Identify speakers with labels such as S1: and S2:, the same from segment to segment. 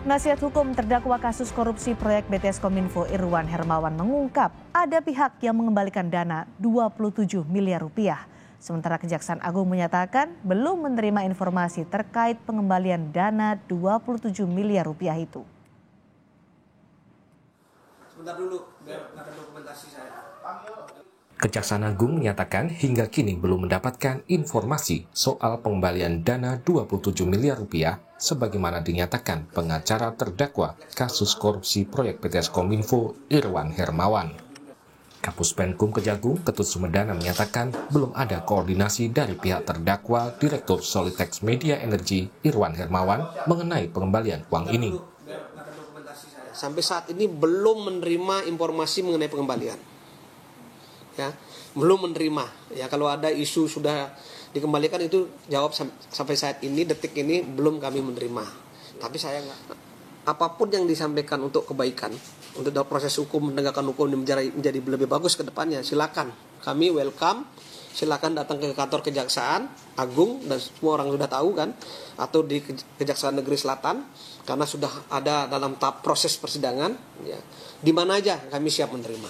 S1: Penasihat hukum terdakwa kasus korupsi proyek BTS Kominfo Irwan Hermawan mengungkap ada pihak yang mengembalikan dana 27 miliar rupiah. Sementara Kejaksaan Agung menyatakan belum menerima informasi terkait pengembalian dana 27 miliar rupiah itu.
S2: Sebentar dulu, biar ada dokumentasi saya.
S3: Kejaksaan Agung menyatakan hingga kini belum mendapatkan informasi soal pengembalian dana 27 miliar rupiah sebagaimana dinyatakan pengacara terdakwa kasus korupsi proyek BTS Kominfo Irwan Hermawan. Kapus Penkum Kejagung Ketut Sumedana menyatakan belum ada koordinasi dari pihak terdakwa Direktur Solitex Media Energy Irwan Hermawan mengenai pengembalian uang ini.
S2: Sampai saat ini belum menerima informasi mengenai pengembalian. Ya, belum menerima. Ya, kalau ada isu sudah dikembalikan itu jawab sampai saat ini detik ini belum kami menerima. Tapi saya apapun yang disampaikan untuk kebaikan, untuk dalam proses hukum penegakan hukum menjadi lebih bagus ke depannya, silakan. Kami welcome. Silakan datang ke kantor Kejaksaan Agung dan semua orang sudah tahu kan, atau di Kejaksaan Negeri Selatan karena sudah ada dalam tahap proses persidangan. Ya, di mana aja kami siap menerima.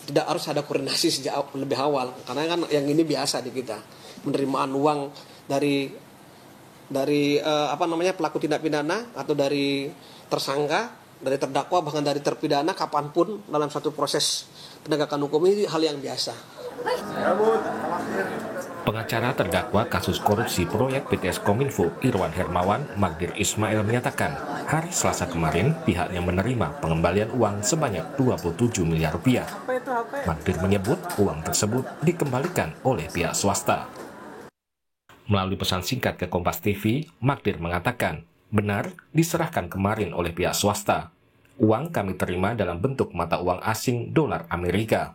S2: Tidak harus ada koordinasi sejak lebih awal karena kan yang ini biasa di kita, penerimaan uang dari pelaku tindak pidana atau dari tersangka, dari terdakwa, bahkan dari terpidana kapanpun dalam satu proses penegakan hukum ini hal yang biasa.
S3: Pengacara terdakwa kasus korupsi proyek BTS Kominfo Irwan Hermawan, Magdir Ismail menyatakan hari Selasa kemarin pihaknya menerima pengembalian uang sebanyak 27 miliar rupiah. Magdir menyebut uang tersebut dikembalikan oleh pihak swasta. Melalui pesan singkat ke Kompas TV, Magdir mengatakan benar diserahkan kemarin oleh pihak swasta. Uang kami terima dalam bentuk mata uang asing dolar Amerika.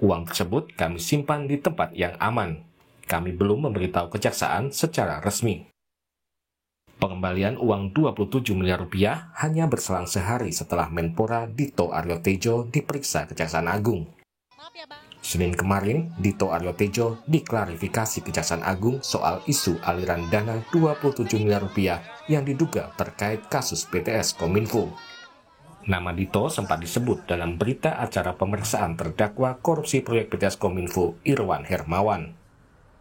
S3: Uang tersebut kami simpan di tempat yang aman. Kami belum memberitahu kejaksaan secara resmi. Pengembalian uang 27 miliar rupiah hanya berselang sehari setelah Menpora Dito Aryo Tejo diperiksa Kejaksaan Agung. Senin kemarin, Dito Aryo Tejo diklarifikasi Kejaksaan Agung soal isu aliran dana 27 miliar rupiah yang diduga terkait kasus BTS Kominfo. Nama Dito sempat disebut dalam berita acara pemeriksaan terdakwa korupsi proyek BTS Kominfo Irwan Hermawan.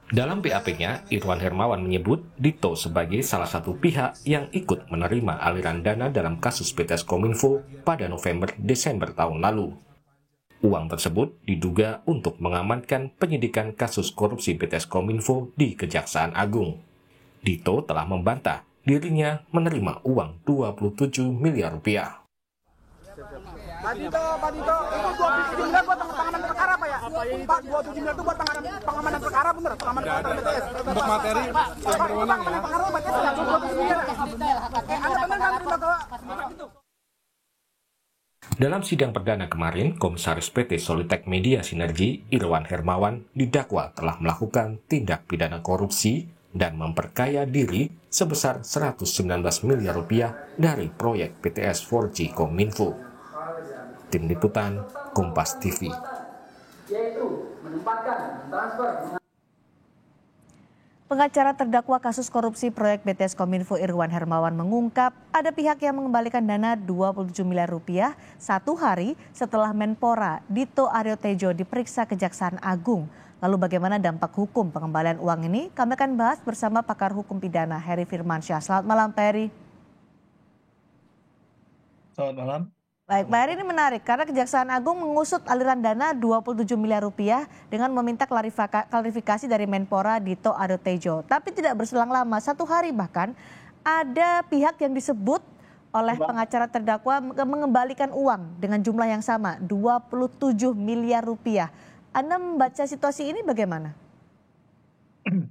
S3: Dalam BAP-nya, Irwan Hermawan menyebut Dito sebagai salah satu pihak yang ikut menerima aliran dana dalam kasus BTS Kominfo pada November-Desember tahun lalu. Uang tersebut diduga untuk mengamankan penyidikan kasus korupsi BTS Kominfo di Kejaksaan Agung. Dito telah membantah dirinya menerima uang 27 miliar rupiah.
S4: Pak Dito, itu 27 miliar buat penanganan perkara Pak ya? Pak, 27 miliar itu buat pengamanan perkara bener? Pengamanan perkara BTS? Untuk materi yang berwenang ya? Pengaruh BTS nggak 27 miliar? Anda benar nggak terima ke?
S3: Dalam sidang perdana kemarin, Komisaris PT Solitex Media Sinergi Irwan Hermawan didakwa telah melakukan tindak pidana korupsi dan memperkaya diri sebesar 119 miliar rupiah dari proyek BTS 4G Kominfo. Tim Liputan, Kompas TV.
S1: Pengacara terdakwa kasus korupsi proyek BTS Kominfo Irwan Hermawan mengungkap ada pihak yang mengembalikan dana 27 miliar rupiah satu hari setelah Menpora Dito Aryo Tejo diperiksa Kejaksaan Agung. Lalu bagaimana dampak hukum pengembalian uang ini? Kami akan bahas bersama pakar hukum pidana Heri Firmansyah. Selamat malam Pak Heri.
S5: Selamat malam.
S1: Baik, Pak Heri, ini menarik karena Kejaksaan Agung mengusut aliran dana 27 miliar rupiah dengan meminta klarifikasi dari Menpora Dito Aryo Tejo. Tapi tidak berselang lama, satu hari bahkan ada pihak yang disebut oleh pengacara terdakwa mengembalikan uang dengan jumlah yang sama, 27 miliar rupiah. Anda membaca situasi ini bagaimana?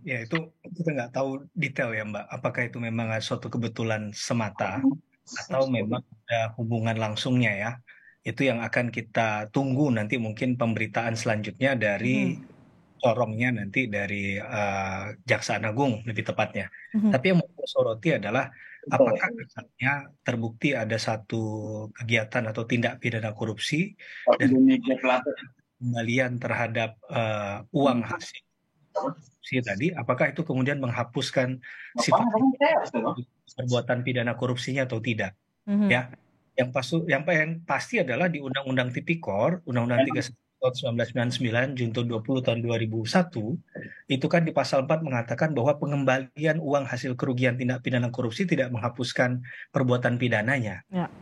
S5: Ya, itu kita nggak tahu detail ya Mbak, apakah itu memang suatu kebetulan semata atau memang ada hubungan langsungnya ya. Itu yang akan kita tunggu nanti mungkin pemberitaan selanjutnya dari corongnya nanti dari Kejaksaan Agung lebih tepatnya. Tapi yang mau saya soroti adalah apakah misalnya terbukti ada satu kegiatan atau tindak pidana korupsi dan kembalian terhadap uang hasil korupsi tadi, apakah itu kemudian menghapuskan sifat perbuatan pidana korupsinya atau tidak?
S1: Mhm.
S5: Ya, yang pasti adalah di Undang-Undang Tipikor, Undang-Undang 31 tahun 1999, Junto 20 tahun 2001, itu kan di pasal 4 mengatakan bahwa pengembalian uang hasil kerugian tindak pidana korupsi tidak menghapuskan perbuatan pidananya.
S1: Ya.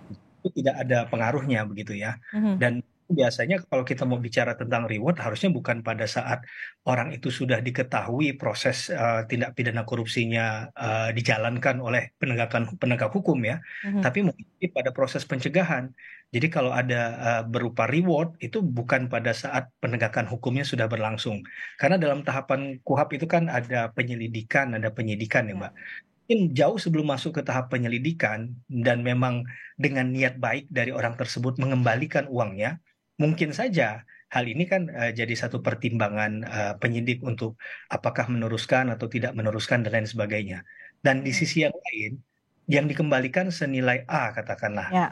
S5: Itu tidak ada pengaruhnya begitu ya.
S1: Mhm.
S5: Dan biasanya kalau kita mau bicara tentang reward harusnya bukan pada saat orang itu sudah diketahui proses tindak pidana korupsinya dijalankan oleh penegak hukum ya,
S1: Mhm.
S5: tapi mungkin pada proses pencegahan. Jadi kalau ada berupa reward itu bukan pada saat penegakan hukumnya sudah berlangsung. Karena dalam tahapan KUHP itu kan ada penyelidikan, ada penyidikan ya,
S1: Ya.
S5: Mbak. Mungkin jauh sebelum masuk ke tahap penyelidikan dan memang dengan niat baik dari orang tersebut mengembalikan uangnya, mungkin saja hal ini kan jadi satu pertimbangan penyidik untuk apakah meneruskan atau tidak meneruskan dan lain sebagainya. Dan di sisi yang lain, yang dikembalikan senilai A katakanlah.
S1: Ya.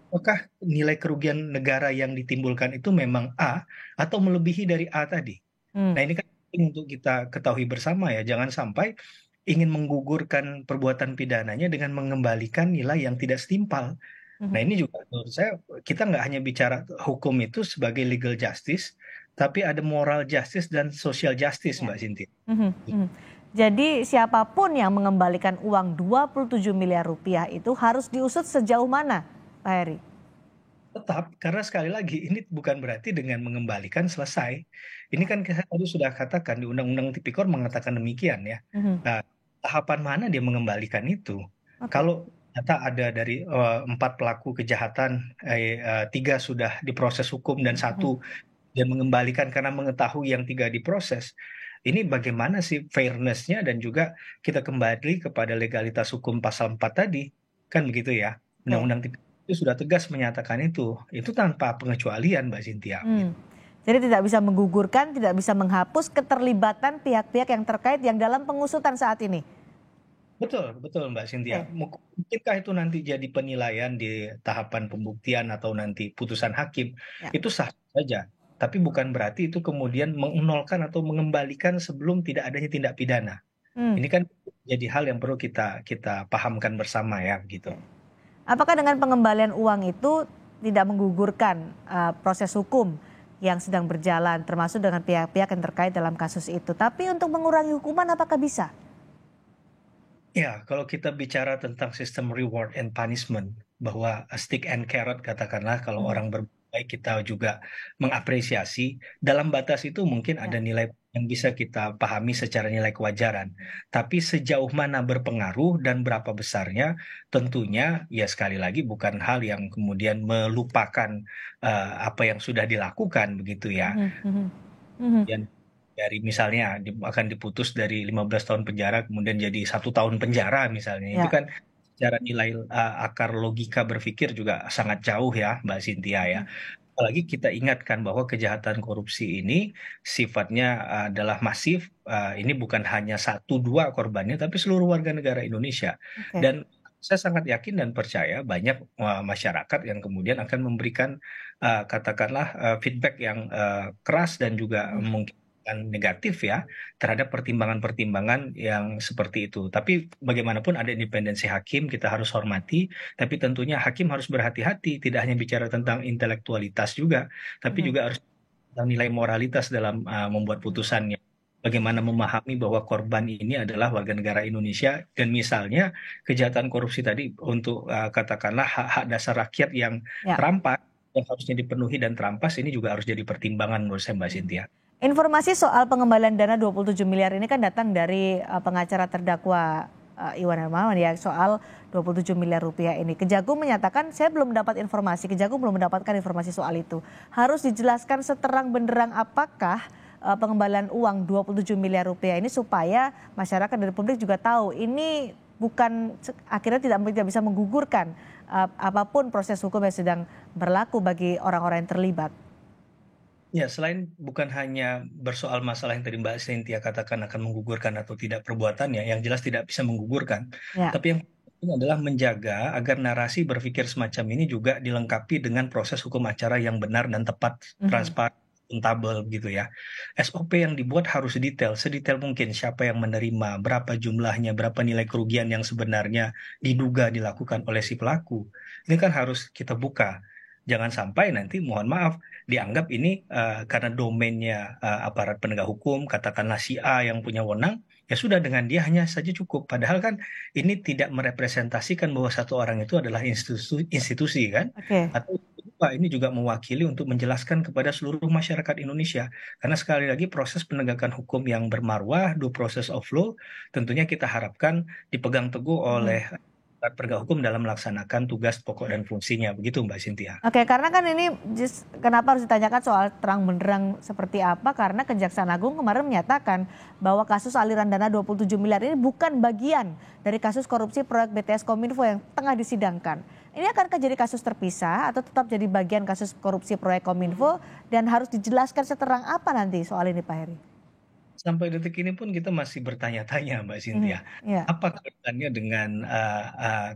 S5: Apakah nilai kerugian negara yang ditimbulkan itu memang A atau melebihi dari A tadi? Nah ini kan penting untuk kita ketahui bersama ya, jangan sampai ingin menggugurkan perbuatan pidananya dengan mengembalikan nilai yang tidak setimpal. Nah ini juga menurut saya kita nggak hanya bicara hukum itu sebagai legal justice, tapi ada moral justice dan social justice, Mbak Cynthia.
S1: Mhm, mhm. Jadi siapapun yang mengembalikan uang 27 miliar rupiah itu harus diusut sejauh mana, Pak Heri?
S5: Tetap, karena sekali lagi ini bukan berarti dengan mengembalikan selesai. Ini kan kita tadi sudah katakan di Undang-Undang Tipikor mengatakan demikian ya.
S1: Mhm.
S5: Nah, tahapan mana dia mengembalikan itu?
S1: Oke.
S5: Kalau ternyata ada dari 4 pelaku kejahatan, 3 sudah diproses hukum dan 1 dia mengembalikan karena mengetahui yang 3 diproses. Ini bagaimana sih fairness-nya dan juga kita kembali kepada legalitas hukum pasal 4 tadi. Kan begitu ya. Undang-Undang Tipikor itu sudah tegas menyatakan itu tanpa pengecualian, Mbak Cynthia.
S1: Jadi tidak bisa menggugurkan, tidak bisa menghapus keterlibatan pihak-pihak yang terkait yang dalam pengusutan saat ini.
S5: Betul, betul Mbak Cynthia. Mungkinkah itu nanti jadi penilaian di tahapan pembuktian atau nanti putusan hakim,
S1: Ya.
S5: itu sah saja. Tapi bukan berarti itu kemudian menolkan atau mengembalikan sebelum tidak adanya tindak pidana. Ini kan jadi hal yang perlu kita pahamkan bersama ya, gitu.
S1: Apakah dengan pengembalian uang itu tidak menggugurkan proses hukum yang sedang berjalan, termasuk dengan pihak-pihak yang terkait dalam kasus itu? Tapi untuk mengurangi hukuman apakah bisa?
S5: Ya, kalau kita bicara tentang sistem reward and punishment, bahwa stick and carrot katakanlah kalau orang berbaik kita juga mengapresiasi, dalam batas itu mungkin ada nilai yang bisa kita pahami secara nilai kewajaran. Tapi sejauh mana berpengaruh dan berapa besarnya, tentunya ya sekali lagi bukan hal yang kemudian melupakan apa yang sudah dilakukan begitu ya. Dan dari misalnya akan diputus dari 15 tahun penjara kemudian jadi 1 tahun penjara misalnya, itu kan secara nilai akar logika berpikir juga sangat jauh ya Mbak Cynthia ya. Apalagi kita ingatkan bahwa kejahatan korupsi ini sifatnya adalah masif, ini bukan hanya 1-2 korbannya tapi seluruh warga negara Indonesia. Dan saya sangat yakin dan percaya banyak masyarakat yang kemudian akan memberikan katakanlah feedback yang keras dan juga mungkin negatif ya terhadap pertimbangan-pertimbangan yang seperti itu. Tapi bagaimanapun ada independensi hakim, kita harus hormati, tapi tentunya hakim harus berhati-hati, tidak hanya bicara tentang intelektualitas juga, tapi juga harus tentang nilai moralitas dalam membuat putusannya. Bagaimana memahami bahwa korban ini adalah warga negara Indonesia dan misalnya kejahatan korupsi tadi untuk katakanlah hak-hak dasar rakyat yang terampas, yang harusnya dipenuhi dan terampas, ini juga harus jadi pertimbangan menurut saya Mbak Cynthia.
S1: Informasi soal pengembalian dana 27 miliar ini kan datang dari pengacara terdakwa Iwan Hermawan ya, soal 27 miliar rupiah ini. Kejagung menyatakan saya belum mendapat informasi, Kejagung belum mendapatkan informasi soal itu. Harus dijelaskan seterang benderang apakah pengembalian uang 27 miliar rupiah ini supaya masyarakat dan publik juga tahu ini bukan akhirnya tidak bisa menggugurkan apapun proses hukum yang sedang berlaku bagi orang-orang yang terlibat.
S5: Ya, selain bukan hanya bersoal masalah yang tadi Mbak Cynthia katakan akan menggugurkan atau tidak perbuatannya, yang jelas tidak bisa menggugurkan. Tapi yang penting adalah menjaga agar narasi berpikir semacam ini juga dilengkapi dengan proses hukum acara yang benar dan tepat, transparan. akuntabel gitu ya. SOP yang dibuat harus detail, sedetail mungkin siapa yang menerima, berapa jumlahnya, berapa nilai kerugian yang sebenarnya diduga dilakukan oleh si pelaku. Ini kan harus kita buka. Jangan sampai nanti mohon maaf dianggap ini karena domainnya aparat penegak hukum, katakanlah si A yang punya wewenang, ya sudah dengan dia hanya saja cukup. Padahal kan ini tidak merepresentasikan bahwa satu orang itu adalah institusi kan,
S1: Oke.
S5: atau kedua, ini juga mewakili untuk menjelaskan kepada seluruh masyarakat Indonesia. Karena sekali lagi proses penegakan hukum yang bermarwah, due process of law, tentunya kita harapkan dipegang teguh oleh aparat penegak hukum dalam melaksanakan tugas pokok dan fungsinya. Begitu Mbak Cynthia.
S1: Oke, karena kan ini kenapa harus ditanyakan soal terang benderang seperti apa? Karena Kejaksaan Agung kemarin menyatakan bahwa kasus aliran dana 27 miliar ini bukan bagian dari kasus korupsi proyek BTS Kominfo yang tengah disidangkan. Ini akankah jadi kasus terpisah atau tetap jadi bagian kasus korupsi proyek Kominfo dan harus dijelaskan seterang apa nanti soal ini Pak Heri?
S5: Sampai detik ini pun kita masih bertanya-tanya Mbak Cynthia,
S1: Ya.
S5: apa kaitannya dengan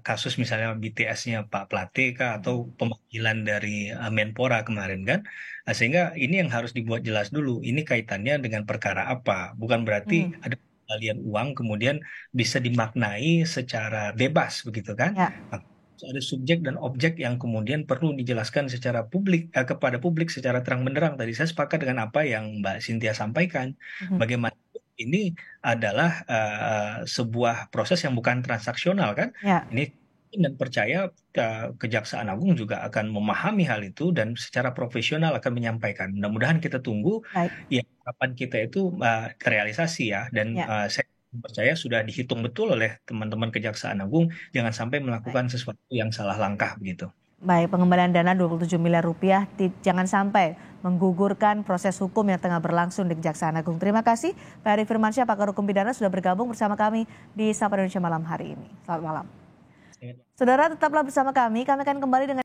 S5: kasus misalnya BTS-nya Pak Plate kah, atau pemanggilan dari Menpora kemarin kan? Sehingga ini yang harus dibuat jelas dulu, ini kaitannya dengan perkara apa. Bukan berarti ada pengembalian uang kemudian bisa dimaknai secara bebas begitu kan?
S1: Ya.
S5: Ada subjek dan objek yang kemudian perlu dijelaskan secara publik kepada publik secara terang benderang. Tadi saya sepakat dengan apa yang Mbak Cynthia sampaikan. Bagaimana ini adalah sebuah proses yang bukan transaksional kan?
S1: Ya.
S5: Ini dan percaya Kejaksaan Agung juga akan memahami hal itu dan secara profesional akan menyampaikan. Mudah-mudahan kita tunggu
S1: Baik.
S5: ya harapan kita itu terrealisasi ya, dan saya percaya sudah dihitung betul oleh teman-teman Kejaksaan Agung, jangan sampai melakukan sesuatu yang salah langkah begitu.
S1: Baik, pengembalian dana 27 miliar rupiah jangan sampai menggugurkan proses hukum yang tengah berlangsung di Kejaksaan Agung. Terima kasih Pak Heri Firmansyah, pakar hukum pidana sudah bergabung bersama kami di Sapa Indonesia Malam hari ini. Selamat malam. Saudara tetaplah bersama kami akan kembali dengan